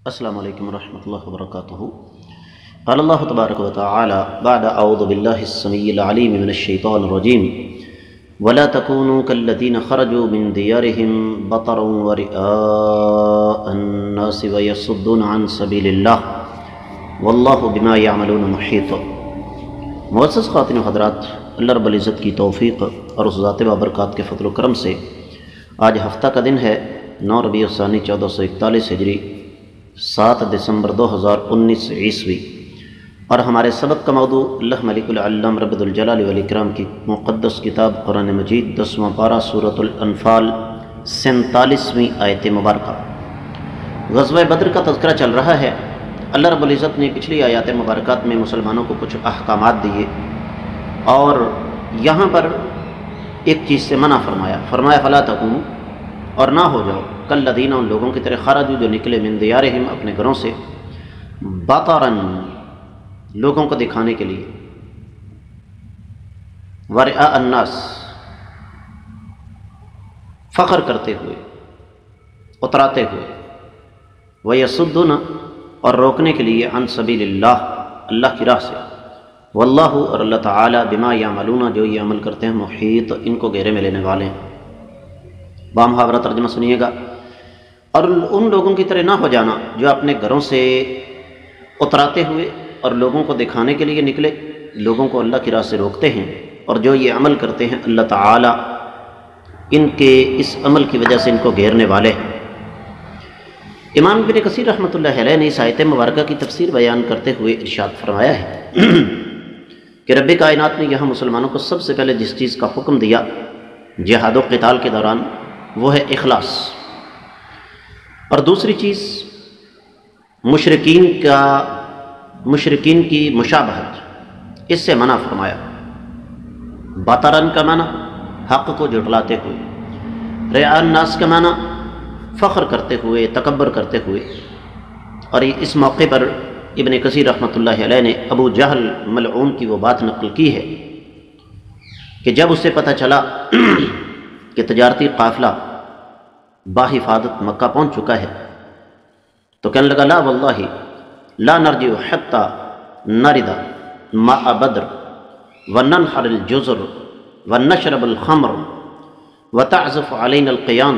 السلام علیکم ورحمۃ اللہ وبرکاتہ۔ قال اللہ تبارک و تعالی بعد اعوذ باللہ السمیع العلیم من الشیطان الرجیم ولا تکونوا کالذین خرجوا من دیارہم بطرا ورئاء الناس ویصدون عن سبیل اللہ واللہ بما یعملون محیط۔ معزز خواتین و حضرات، اللہ رب العزت کی توفیق اور اس ذات بابرکات کے فضل و کرم سے آج ہفتہ کا دن ہے 9 ربیع الثانی 1441 ہجری، 7 دسمبر 2019 عیسوی، اور ہمارے سبق کا موضوع اللہ ملک العلم رب الجلال والاکرام کی مقدس کتاب قرآن مجید 10واں پارہ سورۃ الانفال 47ویں آیت مبارکہ۔ غزوہ بدر کا تذکرہ چل رہا ہے۔ اللہ رب العزت نے پچھلی آیات مبارکات میں مسلمانوں کو کچھ احکامات دیے اور یہاں پر ایک چیز سے منع فرمایا فلا تکونوا، اور نہ ہو جاؤ کالذین، ان لوگوں کی طرح خرجوا جو نکلے من دیارہم اپنے گھروں سے، بطرا لوگوں کو دکھانے کے لیے، ورئاء الناس فخر کرتے ہوئے، اتراتے ہوئے، ویصدون اور روکنے کے لیے عن سبیل اللہ، اللہ کی راہ سے، واللہ اور اللہ تعالی بما یعملون جو یہ عمل کرتے ہیں محیط، ان کو گھیرے میں لینے والے ہیں۔ بامحاورہ ترجمہ سنیے گا۔ اور ان لوگوں کی طرح نہ ہو جانا جو اپنے گھروں سے اتراتے ہوئے اور لوگوں کو دکھانے کے لیے نکلے، لوگوں کو اللہ کی راہ سے روکتے ہیں، اور جو یہ عمل کرتے ہیں اللہ تعالی ان کے اس عمل کی وجہ سے ان کو گھیرنے والے ہیں۔ امام ابن کثیر رحمۃ اللہ علیہ نے اس آیت مبارکہ کی تفسیر بیان کرتے ہوئے ارشاد فرمایا ہے کہ رب کائنات نے یہاں مسلمانوں کو سب سے پہلے جس چیز کا حکم دیا جہاد و قتال کے دوران وہ ہے اخلاص، اور دوسری چیز مشرکین کی مشابہت، اس سے منع فرمایا۔ بطرن کا معنی حق کو جھٹلاتے ہوئے، رئاء الناس کا معنی فخر کرتے ہوئے، تکبر کرتے ہوئے۔ اور اس موقع پر ابن کثیر رحمۃ اللہ علیہ نے ابو جہل ملعون کی وہ بات نقل کی ہے کہ جب اسے پتہ چلا کہ تجارتی قافلہ باحفاظت مکہ پہنچ چکا ہے تو کہنے لگا لا واللہ لا نرجع حتی نرد ماء بدر وننحر الجزر ونشرب الخمر وتعزف علينا القيان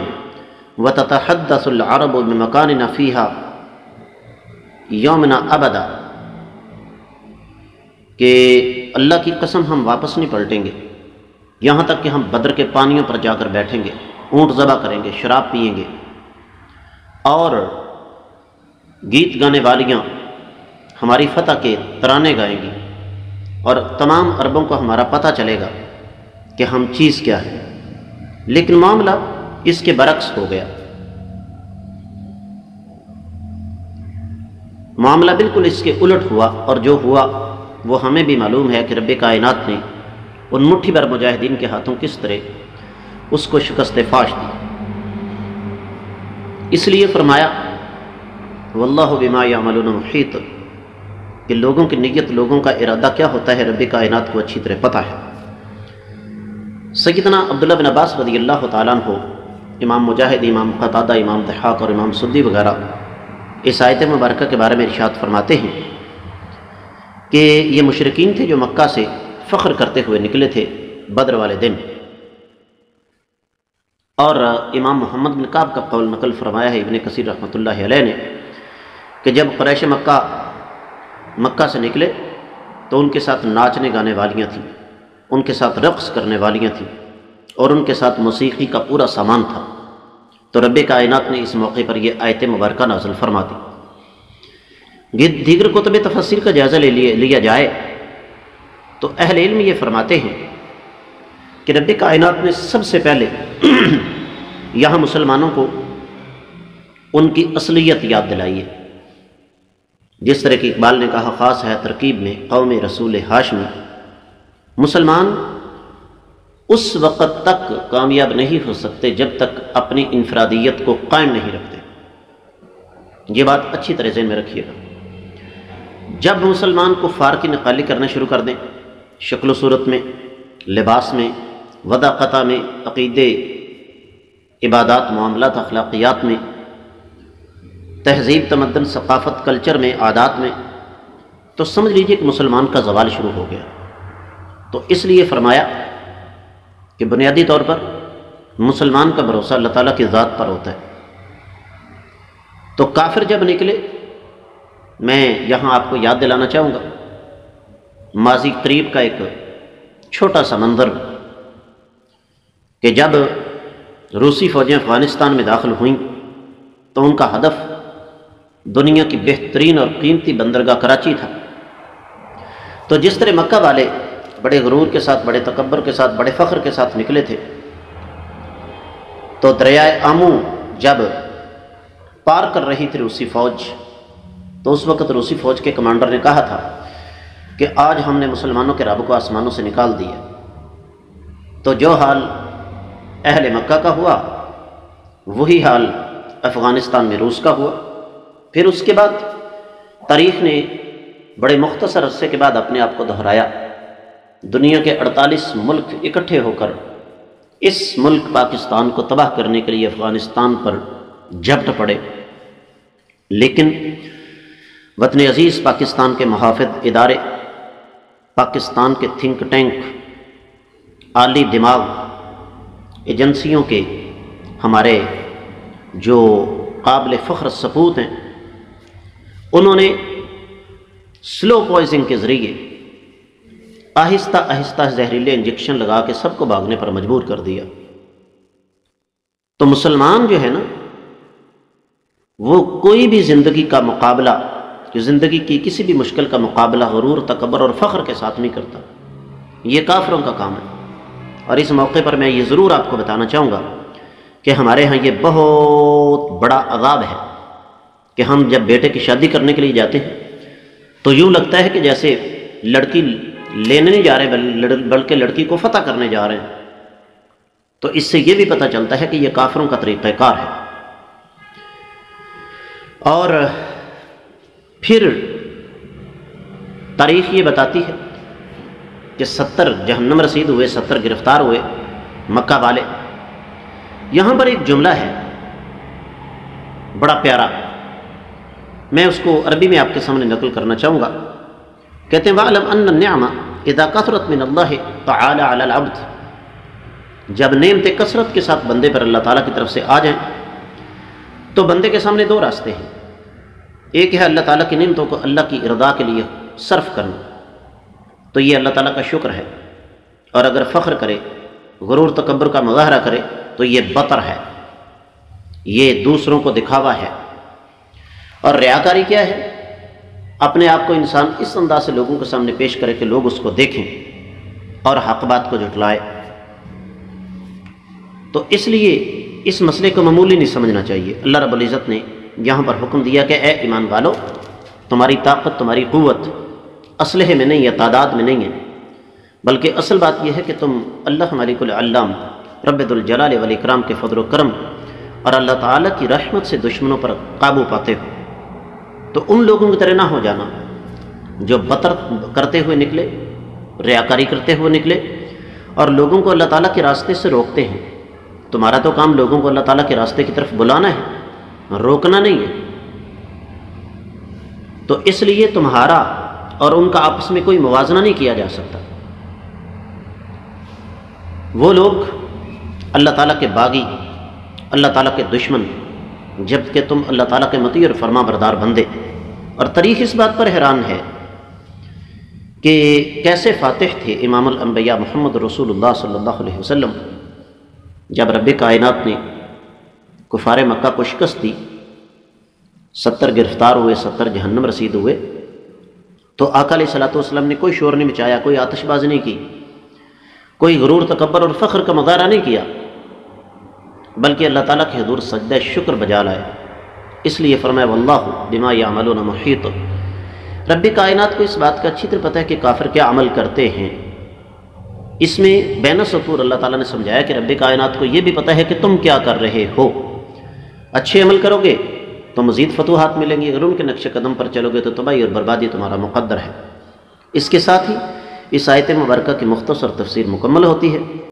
وتتحدث العرب بمكاننا فيها يومنا ابدا، کہ اللہ کی قسم ہم واپس نہیں پلٹیں گے یہاں تک کہ ہم بدر کے پانیوں پر جا کر بیٹھیں گے، اونٹ ذبح کریں گے، شراب پئیں گے، اور گیت گانے والیاں ہماری فتح کے ترانے گائیں گی، اور تمام عربوں کو ہمارا پتہ چلے گا کہ ہم چیز کیا ہے۔ لیکن معاملہ اس کے برعکس ہو گیا، معاملہ بالکل اس کے الٹ ہوا، اور جو ہوا وہ ہمیں بھی معلوم ہے کہ رب کائنات نے ان مٹھی بھر مجاہدین کے ہاتھوں کس طرح اس کو شکست فاش دی۔ اس لیے فرمایا واللہ بما یعملون محیط، کہ لوگوں کی نیت، لوگوں کا ارادہ کیا ہوتا ہے رب کائنات کو اچھی طرح پتہ ہے۔ سیدنا عبداللہ بن عباس رضی اللہ تعالیٰ عنہ، امام مجاہد، امام قتادہ، امام ضحاک اور امام سدی وغیرہ اس آیت مبارکہ کے بارے میں ارشاد فرماتے ہیں کہ یہ مشرکین تھے جو مکہ سے فخر کرتے ہوئے نکلے تھے بدر والے دن، اور امام محمد بن کعب کا قول نقل فرمایا ہے ابن کثیر رحمۃ اللہ علیہ نے کہ جب قریش مکہ سے نکلے تو ان کے ساتھ ناچنے گانے والیاں تھیں، ان کے ساتھ رقص کرنے والیاں تھیں، اور ان کے ساتھ موسیقی کا پورا سامان تھا۔ تو رب کائنات نے اس موقع پر یہ آیت مبارکہ نازل فرما دی۔ دیگر کتب تفسیر کا جائزہ لیا جائے تو اہل علم یہ فرماتے ہیں کہ رب کائنات نے سب سے پہلے یہاں مسلمانوں کو ان کی اصلیت یاد دلائی ہے، جس طرح کہ اقبال نے کہا خاص ہے ترکیب میں قوم رسول ہاشمی، مسلمان اس وقت تک کامیاب نہیں ہو سکتے جب تک اپنی انفرادیت کو قائم نہیں رکھتے۔ یہ بات اچھی طرح ذہن میں رکھیے گا۔ جب مسلمان کفار کی نقالی کرنا شروع کر دیں، شکل و صورت میں، لباس میں، وضاقتہ میں، عقیدے، عبادات، معاملات، اخلاقیات میں، تہذیب، تمدن، ثقافت، کلچر میں، عادات میں، تو سمجھ لیجئے کہ مسلمان کا زوال شروع ہو گیا۔ تو اس لیے فرمایا کہ بنیادی طور پر مسلمان کا بھروسہ اللہ تعالیٰ کی ذات پر ہوتا ہے۔ تو کافر جب نکلے، میں یہاں آپ کو یاد دلانا چاہوں گا ماضی قریب کا ایک چھوٹا سا منظر، کہ جب روسی فوجیں افغانستان میں داخل ہوئیں تو ان کا ہدف دنیا کی بہترین اور قیمتی بندرگاہ کراچی تھا۔ تو جس طرح مکہ والے بڑے غرور کے ساتھ، بڑے تکبر کے ساتھ، بڑے فخر کے ساتھ نکلے تھے، تو دریائے آمو جب پار کر رہی تھی روسی فوج، تو اس وقت روسی فوج کے کمانڈر نے کہا تھا کہ آج ہم نے مسلمانوں کے رب کو آسمانوں سے نکال دیا۔ تو جو حال اہل مکہ کا ہوا وہی حال افغانستان میں روس کا ہوا۔ پھر اس کے بعد تاریخ نے بڑے مختصر عرصے کے بعد اپنے آپ کو دہرایا۔ دنیا کے 48 ملک اکٹھے ہو کر اس ملک پاکستان کو تباہ کرنے کے لیے افغانستان پر جھپٹ پڑے، لیکن وطن عزیز پاکستان کے محافظ ادارے، پاکستان کے تھنک ٹینک، عالی دماغ، ایجنسیوں کے ہمارے جو قابل فخر سپوت ہیں، انہوں نے سلو پوائزنگ کے ذریعے آہستہ آہستہ زہریلے انجیکشن لگا کے سب کو بھاگنے پر مجبور کر دیا۔ تو مسلمان جو ہے نا، وہ کوئی بھی زندگی کا مقابلہ، جو زندگی کی کسی بھی مشکل کا مقابلہ غرور، تکبر اور فخر کے ساتھ نہیں کرتا۔ یہ کافروں کا کام ہے۔ اور اس موقع پر میں یہ ضرور آپ کو بتانا چاہوں گا کہ ہمارے ہاں یہ بہت بڑا عذاب ہے کہ ہم جب بیٹے کی شادی کرنے کے لیے جاتے ہیں تو یوں لگتا ہے کہ جیسے لڑکی لینے نہیں جا رہے بلکہ لڑکی کو فتح کرنے جا رہے ہیں۔ تو اس سے یہ بھی پتہ چلتا ہے کہ یہ کافروں کا طریقہ کار ہے۔ اور پھر تاریخ یہ بتاتی ہے کہ 70 جہنم رسید ہوئے، 70 گرفتار ہوئے مکہ والے۔ یہاں پر ایک جملہ ہے بڑا پیارا، میں اس کو عربی میں آپ کے سامنے نقل کرنا چاہوں گا۔ کہتے ہیں وَعْلَمْ أَنَّ النِّعْمَ إِذَا كَثُرَتْ مِنَ اللَّهِ تَعَالَى عَلَى الْعَبْدِ، جب نعمتیں کثرت کے ساتھ بندے پر اللہ تعالیٰ کی طرف سے آ جائیں تو بندے کے سامنے دو راستے ہیں۔ ایک ہے اللہ تعالیٰ کی نعمتوں کو اللہ کی ارضاء کے لیے صرف کرنا، تو یہ اللہ تعالیٰ کا شکر ہے، اور اگر فخر کرے، غرور تکبر کا مظاہرہ کرے تو یہ بطر ہے، یہ دوسروں کو دکھاوا ہے۔ اور ریاکاری کیا ہے؟ اپنے آپ کو انسان اس انداز سے لوگوں کے سامنے پیش کرے کہ لوگ اس کو دیکھیں اور حق بات کو جھٹلائے۔ تو اس لیے اس مسئلے کو معمولی نہیں سمجھنا چاہیے۔ اللہ رب العزت نے یہاں پر حکم دیا کہ اے ایمان والو، تمہاری طاقت، تمہاری قوت اسلحے میں نہیں ہے، تعداد میں نہیں ہے، بلکہ اصل بات یہ ہے کہ تم اللہ مالک العلام رب ذوالجلال والاکرام کے فضل و کرم اور اللہ تعالیٰ کی رحمت سے دشمنوں پر قابو پاتے ہو۔ تو ان لوگوں کی طرح نہ ہو جانا جو بطر کرتے ہوئے نکلے، ریاکاری کرتے ہوئے نکلے اور لوگوں کو اللہ تعالیٰ کے راستے سے روکتے ہیں۔ تمہارا تو کام لوگوں کو اللہ تعالیٰ کے راستے کی طرف بلانا ہے، روکنا نہیں ہے۔ تو اس لیے تمہارا اور ان کا آپس میں کوئی موازنہ نہیں کیا جا سکتا۔ وہ لوگ اللہ تعالیٰ کے باغی، اللہ تعالیٰ کے دشمن، جبکہ تم اللہ تعالیٰ کے مطیع اور فرما بردار بندے۔ اور تاریخ اس بات پر حیران ہے کہ کیسے فاتح تھے امام الانبیاء محمد رسول اللہ صلی اللہ علیہ وسلم۔ جب رب کائنات نے کفار مکہ کو شکست دی، 70 گرفتار ہوئے، 70 جہنم رسید ہوئے، تو آقا علیہ الصلوۃ والسلام نے کوئی شور نہیں مچایا، کوئی آتش بازی نہیں کی، کوئی غرور تکبر اور فخر کا مظاہرہ نہیں کیا، بلکہ اللہ تعالیٰ کے حضور سجدہ شکر بجا لائے۔ اس لیے فرمایا واللہ بما یعملون محیط۔ رب کائنات کو اس بات کا اچھی طرح پتہ ہے کہ کافر کیا عمل کرتے ہیں۔ اس میں بین السطور اللہ تعالیٰ نے سمجھایا کہ رب کائنات کو یہ بھی پتہ ہے کہ تم کیا کر رہے ہو۔ اچھے عمل کرو گے تو مزید فتوحات ملیں گی، اگر ان کے نقش قدم پر چلو گے تو تباہی اور بربادی تمہارا مقدر ہے۔ اس کے ساتھ ہی اس آیت مبارکہ کی مختصر تفسیر مکمل ہوتی ہے۔